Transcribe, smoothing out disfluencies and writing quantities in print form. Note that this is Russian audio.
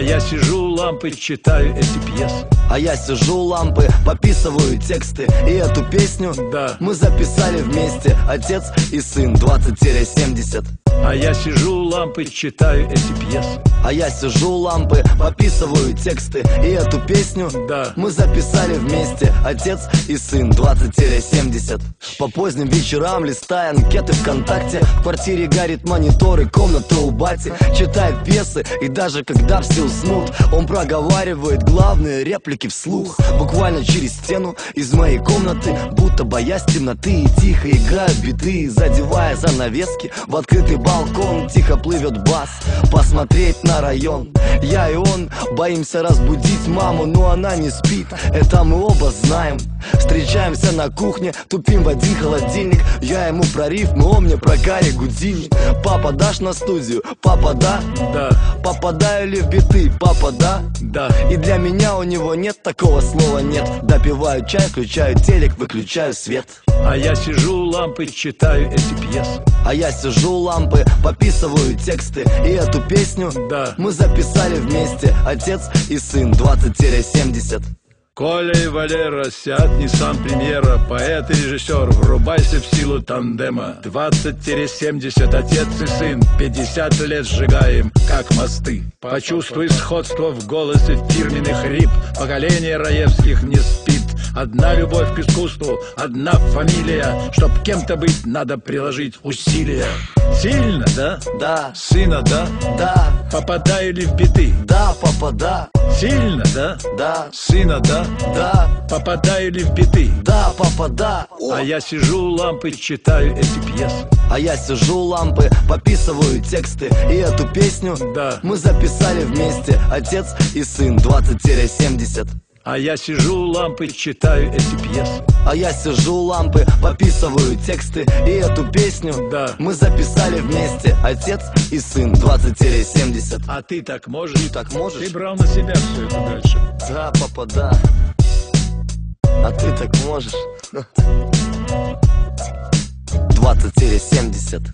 я сижу у лампы, читаю эти пьесы. А я сижу у лампы, пописываю тексты. И эту песню мы записали вместе, отец и сын, 20-70. А я сижу у лампы, читаю эти пьесы. А я сижу у лампы, пописываю тексты. И эту песню мы записали вместе, отец и сын, 20-70. По поздним вечерам, листая анкеты ВКонтакте, в квартире горит монитор и комната у бати. Читает пьесы, и даже когда все уснут, он проговаривает главные реплики вслух. Буквально через стену из моей комнаты, будто боясь темноты, и тихо играют биты, задевая занавески. В открытый балкон тихо плывет бас. Посмотреть на район. Я и он боимся разбудить маму, но она не спит, это мы оба знаем. Встречаемся на кухне, тупим в один холодильник. Я ему про рифмы, он мне про Гарри Гудини. Папа, дашь на студию? Папа, да? Да. Попадаю ли в биты? Папа, да? Да. И для меня у него нет такого слова нет. Допиваю чай, включаю телек, выключаю свет. А я сижу у лампы, читаю эти пьесы. А я сижу у лампы, пописываю тексты. И эту песню мы записали вместе, отец и сын, 20-70. Коля и Валера, Сиат, Ниссан Премьера, поэт и режиссер, врубайся в силу тандема. 20-70, отец и сын, 50 лет сжигаем, как мосты. Почувствуй сходство в голосе, фирменный хрип. Поколение Раевских не спит. Одна любовь к искусству, одна фамилия. Чтоб кем-то быть, надо приложить усилия. Сильно, да? Да. Сына, да? Да. Попадаю ли в биты? Да, папа, да. Сильно, да? Да. Сына, да? Да. Попадаю ли в биты? Да, папа, да. А я сижу у лампы, читаю эти пьесы. А я сижу у лампы, пописываю тексты. И эту песню мы записали вместе, отец и сын, 20-70. А я сижу у лампы, читаю эти пьесы. А я сижу у лампы, пописываю тексты. И эту песню мы записали вместе, отец и сын, 20-70. А ты так можешь? Ты так можешь? Ты брал на себя все это дальше. Да, папа, да. А ты так можешь? 20-70.